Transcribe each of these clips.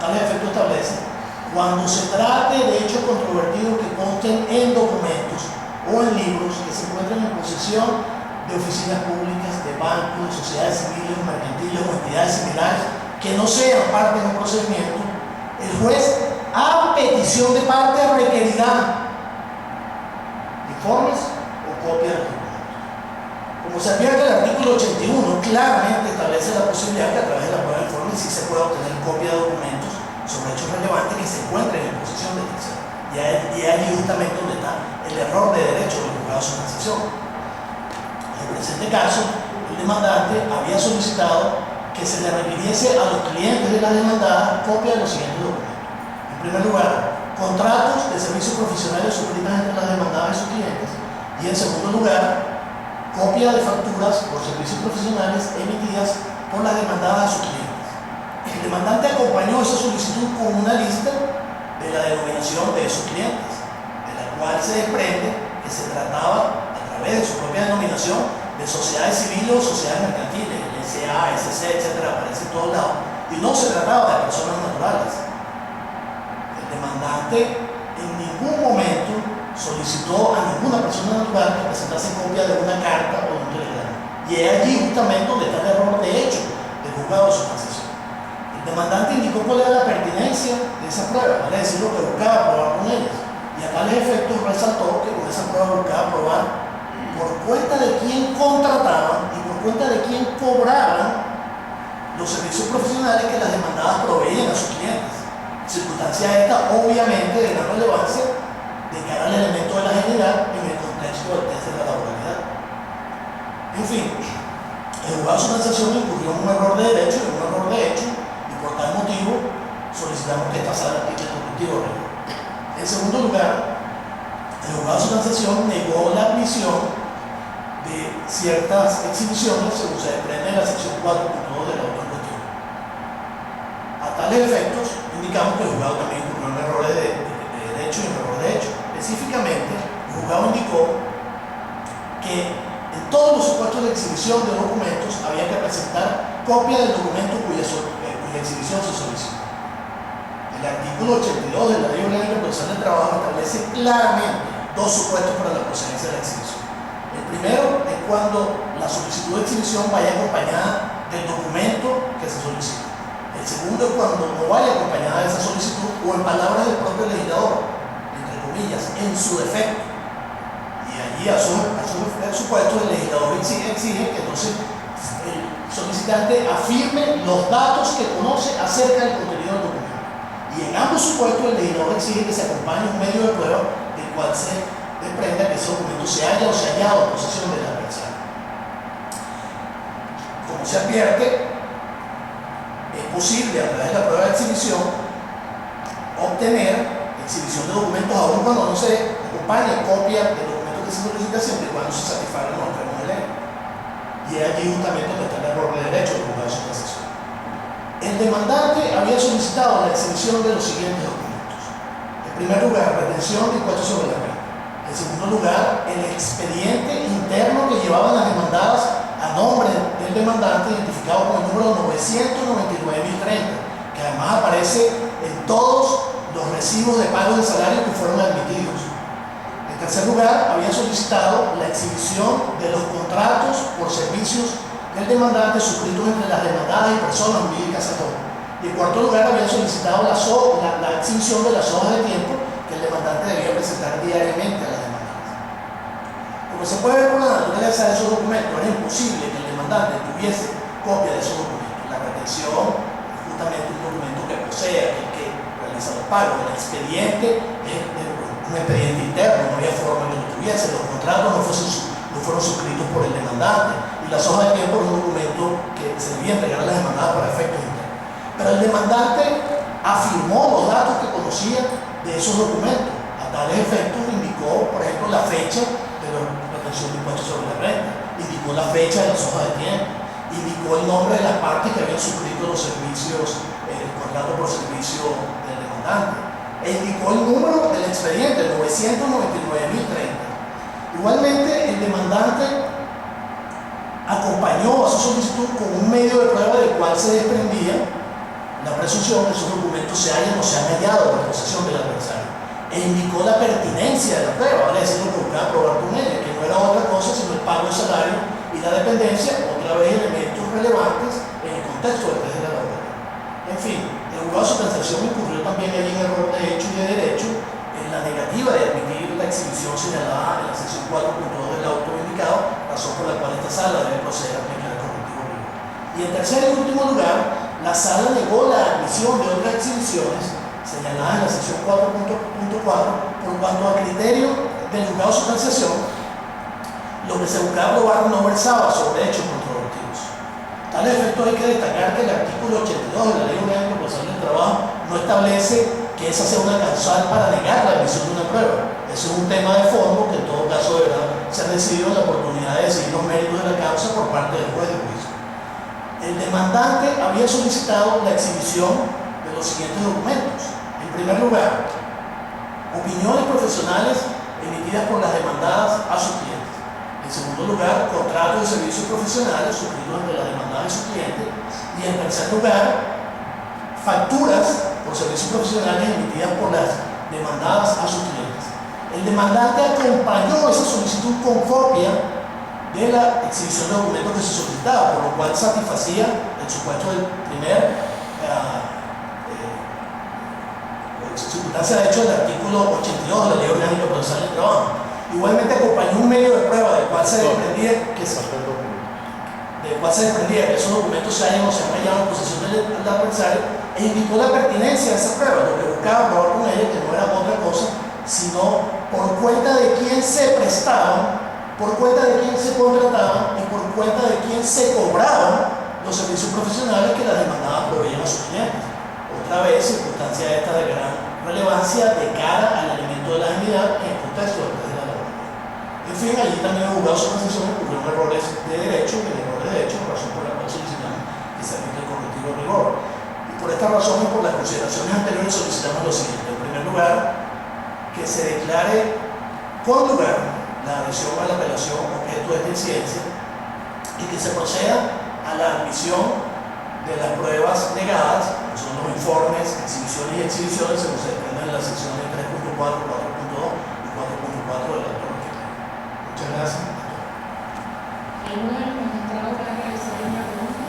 tales efectos establece: cuando se trate de hechos controvertidos que consten en documentos o en libros que se encuentren en posesión de oficinas públicas, de bancos, de sociedades civiles, mercantiles o entidades similares que no sean parte de un procedimiento, el juez, a petición de parte, requerirá informes o copias de los documentos. Como se advierte, el artículo 81 claramente establece la posibilidad que a través de la prueba de informes sí se pueda obtener copia de documentos sobre hechos relevantes que se encuentren en posesión de terceros. Y ahí justamente donde está el error de derecho del juzgado de transacción. En el presente caso, el demandante había solicitado que se le requiriese a los clientes de la demandada copia de los siguientes documentos. En primer lugar, contratos de servicios profesionales suscritos entre las demandadas y sus clientes. Y en segundo lugar, copia de facturas por servicios profesionales emitidas por las demandadas a sus clientes. El demandante acompañó esa solicitud con una lista de la denominación de esos clientes, de la cual se desprende que se trataba, a través de su propia denominación, de sociedades civiles o sociedades mercantiles, SA, SC, etc., aparece en todos lados, y no se trataba de personas naturales. El demandante en ningún momento solicitó a ninguna persona natural que presentase copia de una carta o de un telegrama. Y es allí justamente donde está el error de hecho del juzgado de su transacción. El demandante indicó cuál era la pertinencia de esa prueba, vale decir, lo que buscaba probar con ellas. Y a tales efectos resaltó que con esa prueba buscaba probar por cuenta de quién contrataban y por cuenta de quién cobraban los servicios profesionales que las demandadas proveían a sus clientes. Circunstancia esta, obviamente, de gran relevancia de cara al elemento de la generalidad en el contexto del test de la laboralidad. En fin, el juzgado de su transacción incurrió en un error de derecho y en un error de hecho, y por tal motivo solicitamos que esta sala aplique el respectivo rigor. En segundo lugar, el juzgado de su transacción negó la admisión de ciertas exhibiciones según se desprende de la sección 4.2 de la auto en cuestión. A tales efectos, indicamos que el juzgado también incurrió en errores de derecho y en error de hecho. Específicamente, el juzgado indicó que en todos los supuestos de exhibición de documentos había que presentar copia del documento cuya exhibición se solicitó. El artículo 82 de la Ley Orgánica Procesal del Trabajo establece claramente dos supuestos para la procedencia de la exhibición. El primero es cuando la solicitud de exhibición vaya acompañada del documento que se solicita. El segundo es cuando no vaya acompañada de esa solicitud o, en palabras del propio legislador, entre comillas, en su defecto. Y allí a su supuesto el legislador exige que entonces el solicitante afirme los datos que conoce acerca del contenido del documento. Y en ambos supuestos el legislador exige que se acompañe un medio de prueba del cual se desprenda que ese documento se haya o se haya dado en posesión del adversario. Como se advierte, es posible a través de la prueba de exhibición obtener exhibición de documentos aún cuando no se acompañe copia del documento que se solicita, siempre y cuando se satisfagan los extremos de ley. Y es allí justamente donde está el error de derecho del juzgado de su transacción. El demandante había solicitado la exhibición de los siguientes documentos. En primer lugar, retención de impuestos sobre la renta. En segundo lugar, el expediente interno que llevaban las demandadas a nombre del demandante, identificado con el número 999.030, que además aparece en todos los recibos de pago de salario que fueron admitidos. En tercer lugar, había solicitado la exhibición de los contratos por servicios del demandante suscritos entre las demandadas y personas jurídicas a todo. Y en cuarto lugar, había solicitado la exhibición de las hojas de tiempo que el demandante debía presentar diariamente a las demandadas. Como se puede ver por la naturaleza de esos documentos, era imposible que el demandante tuviese copia de esos documentos. La retención es justamente un documento que posee aquel que realiza los pagos. El expediente es un expediente interno, no había forma que lo tuviese. Los contratos no fueron suscritos por el demandante. Y las hojas de tiempo es un documento que se debía entregar a las demandadas para efectos internos. Pero el demandante afirmó los datos que conocía de esos documentos. A tales efectos indicó, por ejemplo, la fecha de la retención de impuestos sobre la renta, indicó la fecha de las hojas de tiempo, indicó el nombre de las partes que habían suscrito los servicios, el contrato por servicio del demandante, e indicó el número del expediente, 999.030. Igualmente, el demandante acompañó a su solicitud con un medio de prueba del cual se desprendía la presunción que esos documentos se hayan o se han hallado en posesión del adversario, e indicó la pertinencia de la prueba, vale decir, lo que buscaba probar con ella, que no era otra cosa sino el pago de salario y la dependencia, otra vez elementos relevantes en el contexto del test de la laboral. En fin, el juzgado de sustanciación incurrió también allí en error de hecho y de derecho en la negativa de admitir la exhibición señalada en la sección 4.2 del auto indicado, razón por la cual esta sala debe proceder a aplicar el correctivo rigor. Y en tercer y último lugar, la sala negó la admisión de otras exhibiciones señaladas en la sección 4.4 por cuanto a criterio del juzgado de sustanciación, lo que se buscaba probar no versaba sobre hechos controvertidos. Tal efecto hay que destacar que el artículo 82 de la Ley Orgánica Procesal del Trabajo no establece que esa sea una causal para negar la admisión de una prueba. Eso es un tema de fondo que en todo caso deberá ser decidido en la oportunidad de decidir los méritos de la causa por parte del juez de juicio. El demandante había solicitado la exhibición de los siguientes documentos. En primer lugar, opiniones profesionales emitidas por las demandadas a sus clientes. En segundo lugar, contratos de servicios profesionales suscritos entre las demandadas y sus clientes. Y en tercer lugar, facturas por servicios profesionales emitidas por las demandadas a sus clientes. El demandante acompañó esa solicitud con copia de la exhibición de documentos que se solicitaba, por lo cual satisfacía el supuesto del primer circunstancia de hecho del artículo 82 de la Ley Orgánica Procesal del Trabajo. Igualmente acompañó un medio de prueba del cual se desprendía que esos documentos se hayan o se han hallado en posesión del adversario, e indicó la pertinencia de esa prueba, lo que buscaba probar con ella que no era otra cosa sino por cuenta de quién se prestaban, por cuenta de quién se contrataban y por cuenta de quién se cobraban los servicios profesionales que las demandadas proveían a sus clientes. Otra vez, circunstancia esta de gran relevancia de cara al elemento de la dignidad en el contexto del test de la laboral. En fin, allí también el juzgado de sustanciación ocurrieron errores de derecho, y el error de derecho, razón por la cual solicitamos que se aplique el correctivo de rigor. Y por esta razón y por las consideraciones anteriores solicitamos lo siguiente. En primer lugar, que se declare con lugar la adhesión a la apelación objeto de esta incidencia y que se proceda a la admisión de las pruebas negadas, que son los informes, exhibiciones y exhibiciones, según se desprende en las secciones 3.4, 4.2 y 4.4 del auto respectivo. Muchas gracias. ¿Alguno de los magistrados para realizar una pregunta?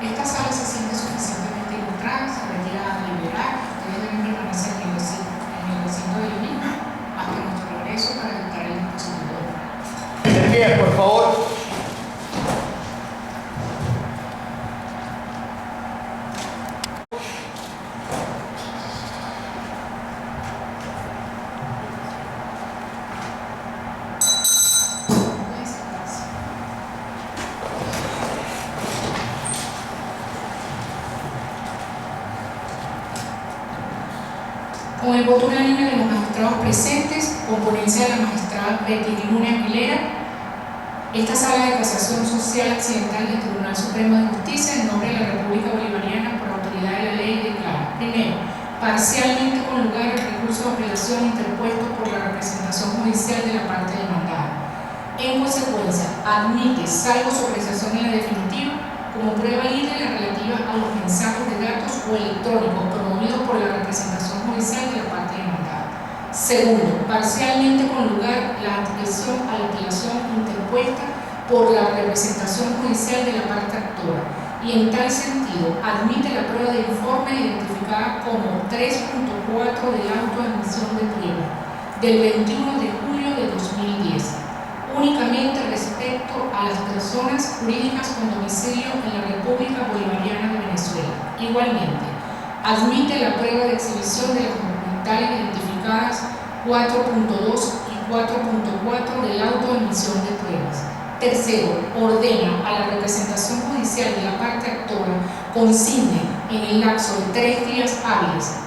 Esta sala se siente suficientemente ilustrada, se retira a deliberar. Ustedes deben permanecer en el recinto del mismo hasta nuestro regreso para dictar el dispositivo. De pie, por favor. Con el voto unánime de los magistrados presentes, con ponencia de la magistrada Betty Luna Aguilera, esta Sala de Casación Social Accidental del Tribunal Supremo de Justicia, en nombre de la República Bolivariana, por autoridad de la ley, declara: primero, parcialmente con lugar al recurso de apelación interpuesto por la representación judicial de la parte demandada. En consecuencia, admite, salvo su apreciación en la definitiva, como prueba libre la relativa a los mensajes de datos o electrónicos promovidos por la representación judicial de la parte demandada. Segundo, parcialmente con lugar la adhesión a la apelación interpuesta por la representación judicial de la parte actora, y en tal sentido admite la prueba de informe identificada como 3.4 del auto de admisión de prueba del 21 de julio de 2010, únicamente respecto a las personas jurídicas con domicilio en la República Bolivariana de Venezuela. Igualmente, admite la prueba de exhibición de las documentales identificadas 4.2 y 4.4 del auto de admisión de pruebas. Tercero, ordena a la representación judicial de la parte actora consigne en el lapso de 3 días hábiles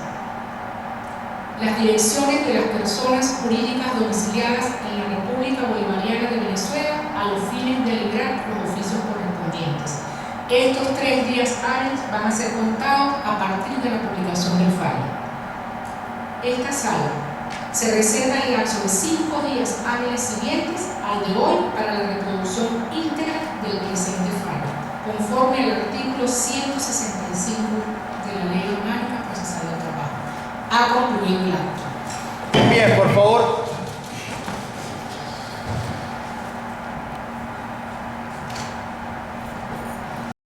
las direcciones de las personas jurídicas domiciliadas en la República Bolivariana de Venezuela a los fines de librar los oficios correspondientes. Estos 3 días hábiles van a ser contados a partir de la publicación del fallo. Esta sala se reserva el lapso de 5 días hábiles siguientes al de hoy para la reproducción íntegra del presente fallo. conforme al artículo 165 de la Ley Orgánica Procesal del Trabajo. Ha concluido el acto. Bien, por favor.